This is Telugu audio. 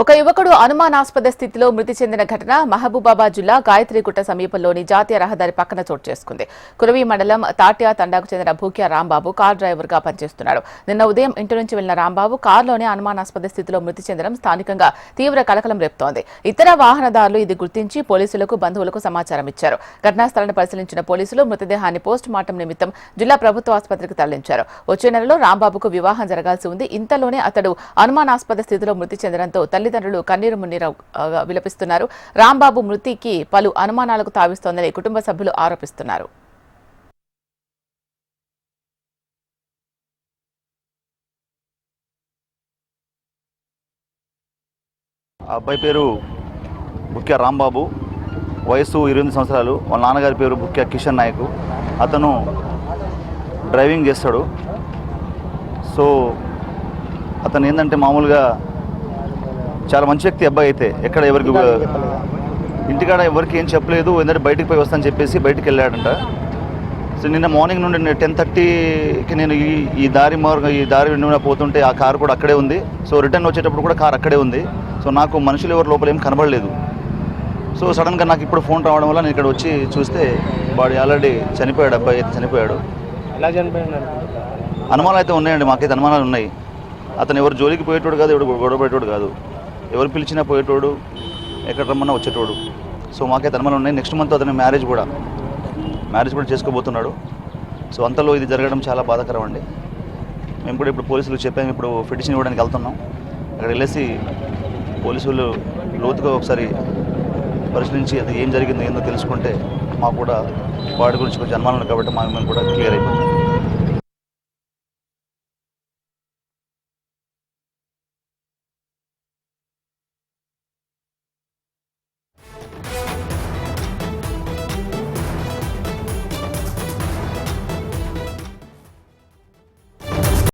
ఒక యువకుడు అనుమానాస్పద స్థితిలో మృతి చెందిన ఘటన మహబూబాబాద్ జిల్లా గాయత్రిగుట్ట సమీపంలోని జాతీయ రహదారి పక్కన చోటు చేసుకుంది. కురవి మండలం తాట్యా తండాకు చెందిన భూక్యా రాంబాబు కార్ డ్రైవర్ గా పనిచేస్తున్నాడు. నిన్న ఉదయం ఇంటి నుంచి వెళ్లిన రాంబాబు కారులోనే అనుమానాస్పద స్థితిలో మృతి చెందడం స్థానికంగా తీవ్ర కలకలం రేపుతోంది. ఇతర వాహనదారులు ఇది గుర్తించి పోలీసులకు బంధువులకు సమాచారం ఇచ్చారు. ఘటనా స్థలాన్ని పరిశీలించిన పోలీసులు మృతదేహాన్ని పోస్ట్ మార్టం నిమిత్తం జిల్లా ప్రభుత్వ ఆసుపత్రికి తరలించారు. వచ్చే నెలలో రాంబాబుకు వివాహం జరగాల్సి ఉంది. ఇంతలోనే అతడు అనుమానాస్పద స్థితిలో మృతి చెందడంతో తల్లిదండ్రులు కన్నీరు మున్నీరు విలపిస్తున్నారు. రాంబాబు మృతికి పలు అనుమానాలకు తావిస్తోందని కుటుంబ సభ్యులు ఆరోపిస్తున్నారు. అబ్బాయి పేరు భూక్యా రాంబాబు, వయసు 28 సంవత్సరాలు. వాళ్ళ నాన్నగారి పేరు భూక్యా కిషన్ నాయక్. అతను డ్రైవింగ్ చేస్తాడు. సో అతను ఏంటంటే మామూలుగా చాలా మంచి వ్యక్తి అబ్బాయి. అయితే ఎక్కడ ఎవరికి ఇంటికాడ ఎవరికి ఏం చెప్పలేదు. ఎందుకంటే బయటికి పోయి వస్తానని చెప్పేసి బయటికి వెళ్ళాడంట. సో నిన్న మార్నింగ్ నుండి 10:30కి నేను ఈ దారి పోతుంటే ఆ కారు కూడా అక్కడే ఉంది. సో రిటర్న్ వచ్చేటప్పుడు కూడా కారు అక్కడే ఉంది. సో నాకు మనుషులు ఎవరు లోపల ఏం కనబడలేదు. సో సడన్గా నాకు ఇప్పుడు ఫోన్ రావడం వల్ల నేను ఇక్కడ వచ్చి చూస్తే వాడు ఆల్రెడీ చనిపోయాడు. అబ్బాయి అయితే చనిపోయాడు. ఎలా చనిపోయాడు? అనుమానాలు అయితే ఉన్నాయండి, మాకైతే అనుమానాలు ఉన్నాయి. అతను ఎవరు జోలికి పోయేటోడు కాదు, ఎవరు గొడవ పెట్టేటోడు కాదు. ఎవరు పిలిచినా పోయేటోడు, ఎక్కడ రమ్మన్నా వచ్చేటోడు. సో మాకైతే అనుమానాలు ఉన్నాయి. నెక్స్ట్ మంత్ అతను మ్యారేజ్ కూడా చేసుకోబోతున్నాడు. సో అంతలో ఇది జరగడం చాలా బాధాకరం అండి. మేము కూడా ఇప్పుడు పోలీసులకు చెప్పాము. ఇప్పుడు పిటిషన్ ఇవ్వడానికి వెళ్తున్నాం. అక్కడ వెళ్ళేసి పోలీసులు లోతుగా ఒకసారి పరిశీలించి అది ఏం జరిగిందో ఏందో తెలుసుకుంటే మాకు కూడా వాడి గురించి కొంచెం అనుమానాలు కాబట్టి మేము కూడా క్లియర్ అయిపోతుంది.